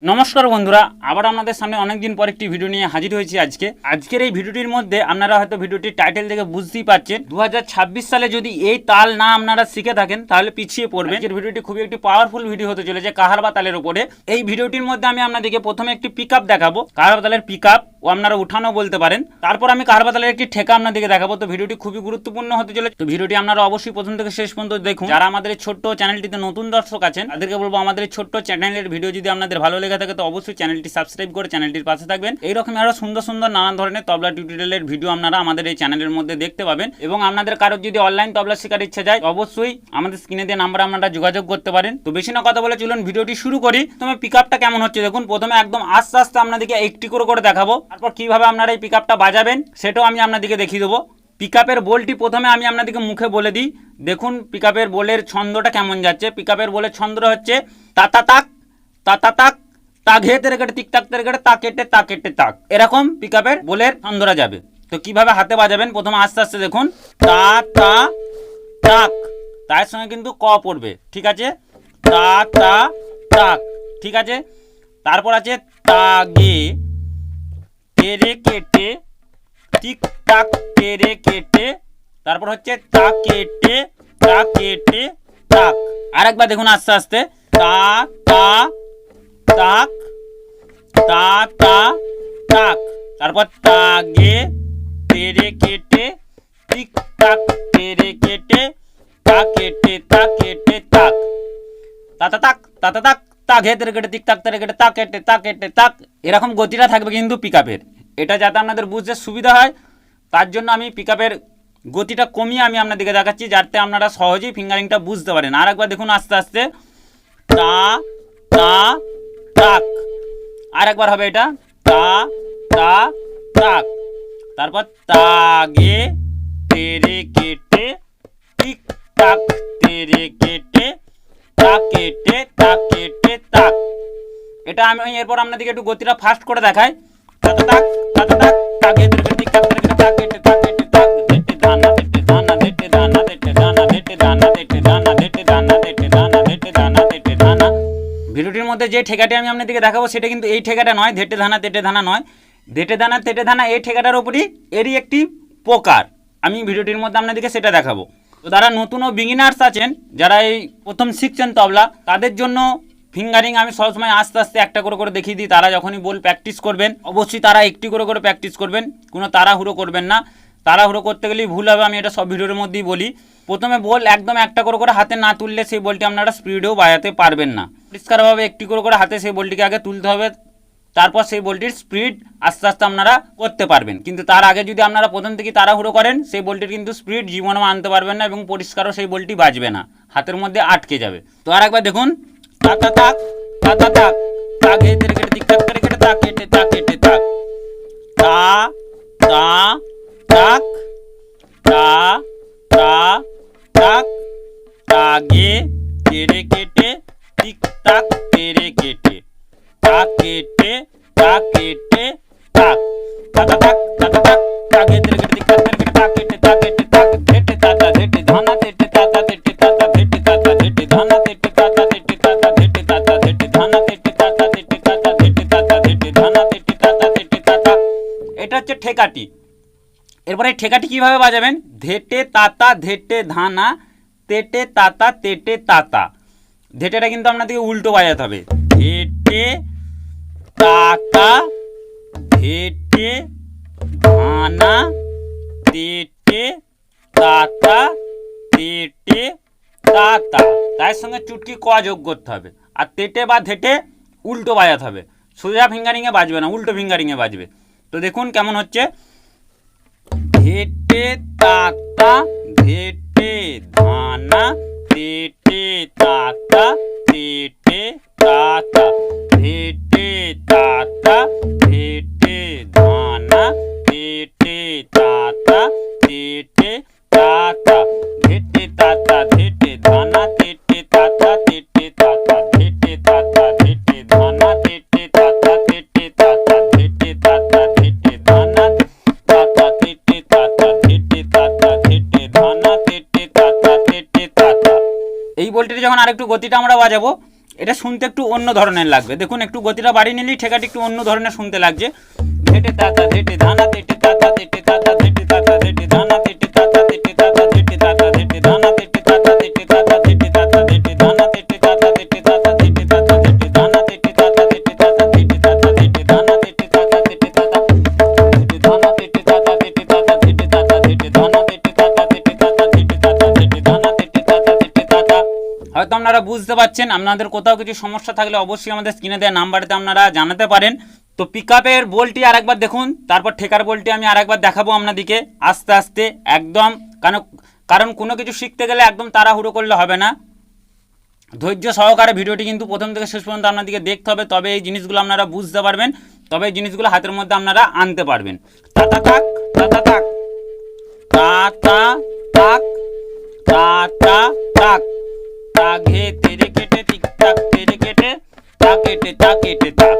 নমস্কার বন্ধুরা, আবার আপনাদের সামনে অনেকদিন পর একটি ভিডিও নিয়ে হাজির হয়েছি। আজকের এই ভিডিওটির মধ্যে আপনারা হয়তো ভিডিওটির টাইটেল থেকে বুঝতেই পারছেন 2026 সালে যদি এই তাল না আপনারা শিখে থাকেন তাহলে পিছিয়ে পড়বেন। আজকের ভিডিওটি খুবই একটি পাওয়ারফুল ভিডিও হতে চলেছে কাহারবা তালের উপরে। এই ভিডিওটির মধ্যে আমি আপনাদেরকে প্রথমে একটি পিকআপ দেখাবো, কাহারবা তালের পিকআপ ও আপনারা উঠানো বলতে পারেন। তারপর আমি কাহারবা তালের একটি ঠেকা আপনাদেরকে দেখাবো। তো ভিডিওটি খুবই গুরুত্বপূর্ণ হতে চলেছে, তো ভিডিওটি আপনারা অবশ্যই প্রথম থেকে শেষ পর্যন্ত দেখুন। যারা আমাদের এই ছোট্ট চ্যানেলটিতে নতুন দর্শক আছেন তাদেরকে বলবো, আমাদের এই ছোট্ট চ্যানেলের ভিডিও যদি আপনাদের ভালো লেগে থাকে তো অবশ্যই চ্যানেলটি সাবস্ক্রাইব করে চ্যানেলটির পাশে থাকবেন। এইরকম আরো সুন্দর সুন্দর নানান ধরনের তবলা টিউটোরিয়ালের ভিডিও আপনারা আমাদের এই চ্যানেলের মধ্যে দেখতে পাবেন। এবং আপনাদের কারোর যদি অনলাইন তবলা শেখার ইচ্ছা যায় অবশ্যই আমাদের স্ক্রিনে দিয়ে নাম্বার আপনারা যোগাযোগ করতে পারেন। তো বেশি না কথা বলে চলুন ভিডিওটি শুরু করি। প্রথমে পিকআপটা কেমন হচ্ছে দেখুন। প্রথমে একদম আস্তে আস্তে আপনাদেরকে একটি করে দেখাবো, তারপর কিভাবে আপনারা এই পিকআপটা বাজাবেন সেটাও আমি আপনাদেরকে দেখিয়ে দেবো। পিকআপের বোলটি প্রথমে আমি আপনাদেরকে মুখে বলে দিই। দেখুন পিকআপের বোলের ছন্দটা কেমন যাচ্ছে। পিকআপের বোলের ছন্দ হচ্ছে তাতা তাক তাতা তাক তা ঘে তেরে কেটে তিক তাক তেরে কেটে তা কেটে তা কেটে তাক, এরকম পিকআপের বোলের ছন্দরা যাবে। তো কিভাবে হাতে বাজাবেন প্রথমে আস্তে আস্তে দেখুন। তা তা তাক, তার সঙ্গে কিন্তু ক পড়বে, ঠিক আছে। তা তা তাক, ঠিক আছে। তারপর আছে তা গে তেরে কেটে টিক টাক তেরে কেটে, তারপর হচ্ছে তা কেটে তাক। আর একবার দেখুন আস্তে আস্তে। তা তা তাক তা তা তাক, তারপর তা গে তেরে কেটে টিক টাক তেরে কেটে তা কেটে তাক। তাতা তাক তাতা তাক তা ঘে তেরে কেটে তিক তাক তেরে কেটে তা কেটে তাক, এরকম গতিটা থাকবে কিন্তু পিকআপের। এটা যাতে আপনাদের বুঝতে সুবিধা হয় তার জন্য আমি পিকআপের গতিটা কমিয়ে আমি আপনাদেরকে দেখাচ্ছি, যাতে আপনারা সহজেই ফিঙ্গারিংটা বুঝতে পারেন। আর একবার দেখুন আস্তে আস্তে। তা তা তাক, আর একবার হবে এটা। তা তা তাক, তারপর তা গে তেরে কেটে টিক টাক তেরে কেটে তা কেটে তাক। এটা আমি এরপর আপনাদেরকে একটু গতিটা ফাস্ট করে দেখাই। তাতা তাক তাতা তাক তা গে তেরে কেটে টিক টাক তেরে কেটে তা কেটে তাক ধেটে ধানা ধেটে ধানা ধেটে ধানা ধেটে ধানা ধেটে ধানা ধেটে ধানা ধেটে ধানা ধেটে ধানা ধেটে ধানা ধেটে ধানা। ভিডিওটির মধ্যে যে ঠেকাটি আমি আপনাদেরকে দেখাবো সেটা কিন্তু এই ঠেকাটা নয়, ধেটে ধানা তেটে ধানা নয়। ধেটে ধানা তেটে ধানা এই ঠেকাটার উপরই এরই একটি প্রকার, আমি ভিডিওটির মধ্যে আপনাদেরকে সেটা দেখাবো। তো যারা নতুন ও বিগিনার্স আছেন, যারা এই প্রথম শিখছেন তবলা, তাদের জন্য ফিঙ্গারিং আমি সবসময় আস্তে আস্তে একটা করে দেখিয়ে দিই। তারা যখনই বল প্র্যাকটিস করবেন অবশ্যই তারা একটি করে প্র্যাকটিস করবেন, কোনো তাড়াহুড়ো করবেন না। তাড়াহুড়ো করতে গেলেই ভুল হবে, আমি এটা সব ভিডিওর মধ্যেই বলি। প্রথমে বল একদম একটা করে হাতে না তুললে সেই বলটি আপনারা স্পিডেও বাজাতে পারবেন না। পরিষ্কারভাবে একটি করে হাতে সেই বলটিকে আগে তুলতে হবে, তারপর সেই বলটির স্পিড আস্তে আস্তে আপনারা করতে পারবেন। কিন্তু তার আগে যদি আপনারা প্রথম থেকে তাড়াহুড়ো করেন সেই বলটির কিন্তু স্পিড জীবনেও আনতে পারবেন না এবং পরিষ্কারও সেই বলটি বাজবে না, হাতের মধ্যে আটকে যাবে। তো আর একবার দেখুন। তাতা তাক তাতা তাক তা ঘে তেরে কেটে তিক তাক তেরে কেটে তা কেটে তাক। তা তা তাক তা তা তাক তা গে তেরে কেটে তিক তাক তেরে কেটে তা কেটে তাক। তাতা তাক তাতা তাক তা গে তেরে কেটে তিক তাক তেরে কেটে তা কেটে তাক ধেটে তাতা ধেটে ধানা ধেটে তাতা ধেটে তাতা ধেটে তাতা ধেটে ধানা ধেটে তাতা ধেটে তাতা ধেটে তাতা ধেটে ধানা ধেটে তাতা ধেটে তাতা ধেটে তাতা ধেটে ধানা ধেটে তাতা ধেটে তাতা। এটা হচ্ছে ঠেকাটি। এরপরে ঠেকাটি কিভাবে বাজাবেন। ধেটে তাতা ধেটে ধানা তেটে তাতা তেটে তাতা। ধেটেটা কিন্তু আপনাদেরকে উল্টো বাজাতে হবে। ধেটে তাতা ধেটে ধানা তেটে তাতা তেটে তাতা, তার সঙ্গে চুটকি ক যোগ করতে হবে। আর তেটে বা ধেটে উল্টো বাজাতে হবে, সোজা ফিঙ্গারিংয়ে বাজবে না, উল্টো ফিঙ্গারিংয়ে বাজবে। তো দেখুন কেমন হচ্ছে। ধেটে তাতা ধেটে ধানা তেটে তাতা তেটে তাতা ধেটে তাতা ধেটে ধানা তেটে তাতা তেটে তাতা ধেটে তাতা ধেটে ধানা তেটে তাতা তেটে তাতা ধেটে তাতা ধেটে ধানা তেটে তাতা তেটে তাতা ধেটে তাতা ধেটে ধানা তাতা তেটে তাতা ধেটে তাতা ধেটে ধানা তেটে তাতা তেটে তাতা। এই বলটির যখন আরেকটু গতিটা আমরা বাজাবো এটা শুনতে একটু অন্য ধরনের লাগবে। দেখুন একটু গতিটা বাড়িয়ে নিলেই ঠেকাটি একটু অন্য ধরনের শুনতে লাগছে। ধেটে তাতা ধেটে ধানা ধেটে তাতা ধেটে তাতা ধেটে তাতা ধেটে ধানা ধেটে তাতা ধেটে তাতা ধেটে তাতা ধেটে ধানা ধেটে তাতা ধেটে তাতা ধেটে তাতা ধেটে ধানা ধেটে তাতা ধেটে তাতা ধেটে তাতা ধেটে ধানা ধেটে তাতা ধেটে তাতা ধেটে তাতা ধেটে ধানা ধেটে তাতা ধেটে তাতা ধেটে ধানা ধেটে তাতা ধেটে তাতা ধেটে তাতা ধেটে ধানা ধেটে তাতা ধেটে তাতা ধেটে তাতা ধেটে ধানা ধেটে তাতা ধেটে তাতা। হয়তো আপনারা বুঝতে পারছেন। আপনাদের কোথাও কিছু সমস্যা থাকলে অবশ্যই আমাদের স্ক্রিনে দেওয়া নাম্বারেতে আপনারা জানাতে পারেন। তো পিকআপের বোল্টটি আরেকবার দেখুন, তারপর ঠেকার বোল্টটি আমি আরেকবার দেখাবো আপনাদেরকে আস্তে আস্তে একদম। কারণ কোনো কিছু শিখতে গেলে একদম তাড়াহুড়ো করলে হবে না, ধৈর্য সহকারে ভিডিওটি কিন্তু প্রথম থেকে শেষ পর্যন্ত আপনাদেরকে দেখতে হবে, তবে এই জিনিসগুলো আপনারা বুঝতে পারবেন, তবে এই জিনিসগুলো হাতের মধ্যে আপনারা আনতে পারবেন। তাতা তাক তাতা তাক তাতা তাক তাতা তাক তা ঘে তেরে কেটে টিক টাক তেরে কেটে তা কেটে তা কেটে তাক।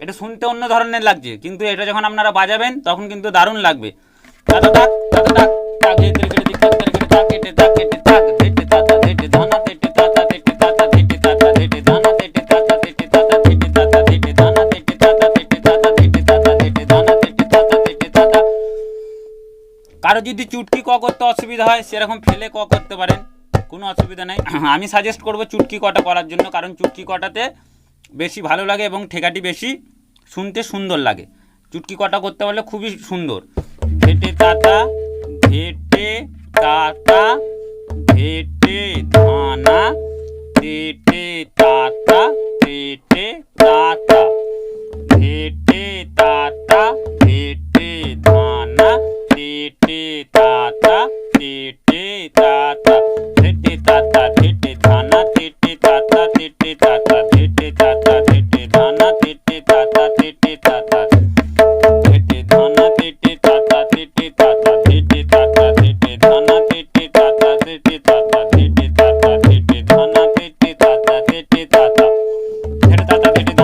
এটা শুনতে অন্য ধরনের লাগছে, কিন্তু এটা যখন আপনারা বাজাবেন তখন কিন্তু দারুণ লাগবে। তাতা তাক তাতা তাক তা ঘে তেরে কেটে টিক টাক তেরে কেটে তা কেটে তা কেটে তাক ধেটে তাতা ধেটে ধানা ধেটে তাতা ধেটে তাতা ধেটে তাতা ধেটে ধানা ধেটে তাতা ধেটে তাতা ধেটে তাতা ধেটে ধানা ধেটে তাতা ধেটে তাতা ধেটে তাতা ধেটে ধানা ধেটে তাতা ধেটে তাতা। কারো যদি চুটকি ক করতে অসুবিধা হয় সেরকম ফেলে ক করতে পারেন, কোনো অসুবিধা নেই। আমি সাজেস্ট করব চুটকি কটা করার জন্য, কারণ চুটকি কটাতে বেশি ভালো লাগে এবং ঠেকাটি বেশি শুনতে সুন্দর লাগে। চুটকি কটা করতে পারলে খুবই সুন্দর। ধেটে তাতা ধেটে তাতা ধেটে ধানা ধেটে তাতা ধেটে তাতা ধেটে তাতা ধেটে ধানা ধেটে তাতা ধেটে তাতা ধেটে তাতা ধেটে ধানা ধেটে তাতা ধেটে তাতা ধেটে তাতা ধেটে ধানা ধেটে তাতা ধেটে তাতা ধেটে ধানা ধেটে তাতা ধেটে তাতা ধেটে তাতা ধেটে ধানা ধেটে তাতা ধেটে তাতা ধেটে তাতা ধেটে ধানা ধেটে তাতা ধেটে তাতা ধেটে তাতা ধেটে ধানা ধেটে তাতা ধেটে তাতা ধেটে তাতা ধেটে ধানা ধেটে তাতা ধেটে তাতা ধেটে তাতা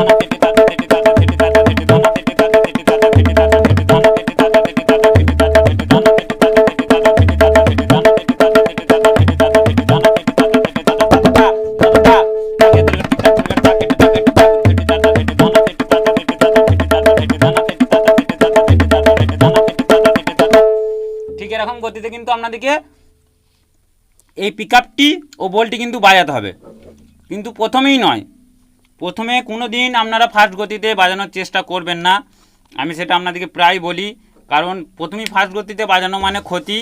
ধেটে ধানা ধেটে তাতা ধেটে তাতা ধেটে তাতা ধেটে ধানা ধেটে তাতা ধেটে তাতা ধেটে তাতা ধেটে ধানা ধেটে তাতা ধেটে তাতা ধেটে তাতা ধেটে ধানা ধেটে তাতা ধেটে তাতা তাতা তাতা তাকে ধরে টিক টাক করে তাকে তাকে তাক ধেটে তাতা ধেটে ধানা ধেটে তাতা ধেটে তাতা ধেটে তাতা ধেটে ধানা ধেটে তাতা ধেটে তাতা ধেটে তাতা ধেটে ধানা ধেটে তাতা ধেটে তাতা। ঠিক এরকম গতিতে কিন্তু আপনাদেরকে এই পিকআপটি ও বলটি কিন্তু বাজাতে হবে, কিন্তু প্রথমেই নয়। প্রথমে কোনো দিন আপনারা ফাস্ট গতিতে বাজানোর চেষ্টা করবেন না, আমি সেটা আপনাদেরকে প্রায় বলি, কারণ প্রথমেই ফাস্ট গতিতে বাজানো মানে ক্ষতি।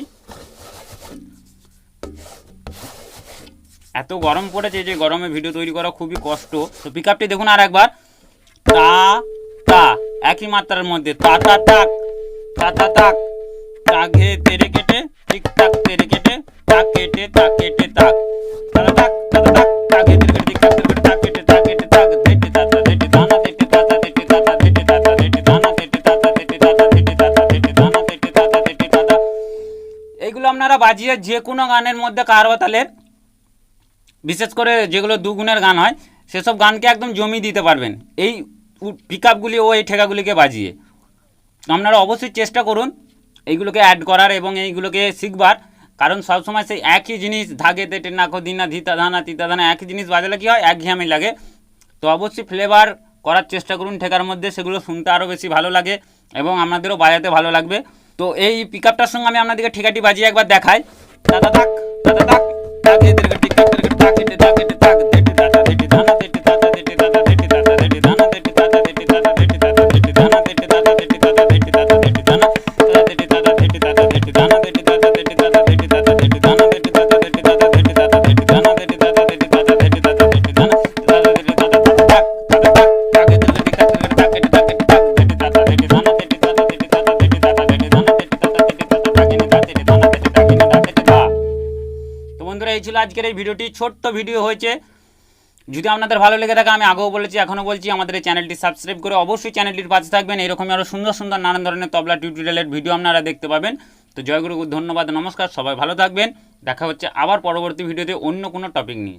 এত গরম পড়েছে যে গরমে ভিডিও তৈরি করা খুবই কষ্ট। তো পিকআপটি দেখুন আর একবার, তা তা একই মাত্রার মধ্যে তাতা তাক তাতা তাক তা ঘে তেরে কেটে টিক টাক তেরে কেটে তা কেটে তা কেটে তাক তাতা তাক তাতা তাক তা ঘে তেরে কেটে টিক টাক তেরে কেটে তা কেটে তা কেটে তাক ধেটে তাতা ধেটে ধানা ধেটে তাতা ধেটে তাতা ধেটে তাতা ধেটে ধানা ধেটে তাতা ধেটে তাতা ধেটে তাতা ধেটে ধানা ধেটে তাতা ধেটে তাতা। এইগুলো আপনারা বাজিয়ে যে কোনো গানের মধ্যে কারবা তালের, বিশেষ করে যেগুলো দুগুণের গান হয় সেসব গানকে একদম জমি দিতে পারবেন এই পিকআপগুলি ও এই ঠেকাগুলিকে বাজিয়ে। আপনারা অবশ্যই চেষ্টা করুন এইগুলোকে অ্যাড করার এবং এইগুলোকে শিখবার, কারণ সবসময় সেই একই জিনিস ধাগে তেটে নাকো দিনা ধিতা ধানা তিতা ধানা একই জিনিস বাজালে কী হয়, একঘেয়েমি লাগে। তো অবশ্যই ফ্লেভার করার চেষ্টা করুন ঠেকার মধ্যে, সেগুলো শুনতে আরও বেশি ভালো লাগে এবং আপনাদেরও বাজাতে ভালো লাগবে। তো এই পিকআপটার সঙ্গে আমি আপনাদেরকে ঠেকাটি বাজিয়ে একবার দেখাই। তাতা তাক তাতা তাক তাকে টিক টাক তেরে কেটে তা কেটে তা কেটে তাক ধেটে তাতা ধেটে ধানা ধেটে তাতা ধেটে তাতা ধেটে তাতা ধেটে ধানা ধেটে তাতা ধেটে তাতা ধেটে তাতা ধেটে ধানা ধেটে তাতা ধেটে তাতা ধেটে তাতা ধেটে ধানা তাতা ধেটে তাতা ধেটে তাতা ধেটে ধানা ধেটে তাতা ধেটে তাতা ধেটে তাতা ধেটে ধানা ধেটে তাতা ধেটে তাতা ধেটে তাতা ধেটে ধানা ধেটে তাতা ধেটে তাতা ধেটে তাতা ধেটে ধানা তাতা ধেটে তাতা তাক তাতা তাক তাকে ধরে টিক টাক তেরে তা কেটে তা কেটে তাক ধেটে তাতা ধেটে ধানা ধেটে তাতা ধেটে তাতা ধেটে তাতা ধেটে ধানা ধেটে তাতা ধেটে তাতা তাকে নে তা ধেটে ধানা ধেটে তাকে নে তা ধেটে তা। তো বন্ধুরা এই ছিল আজকের এই ভিডিওটি, ছোট্ট ভিডিও হয়েছে। যদি আপনাদের ভালো লেগে থাকে, আমি আগেও বলেছি এখনও বলছি, আমাদের এই চ্যানেলটি সাবস্ক্রাইব করে অবশ্যই চ্যানেলটির পাশে থাকবেন। এরকমই আরও সুন্দর সুন্দর নানান ধরনের তবলা টিউটোরিয়ালের ভিডিও আপনারা দেখতে পাবেন। তো জয়গুরু, ধন্যবাদ, নমস্কার, সবাই ভালো থাকবেন। দেখা হচ্ছে আবার পরবর্তী ভিডিওতে অন্য কোনো টপিক নিয়ে।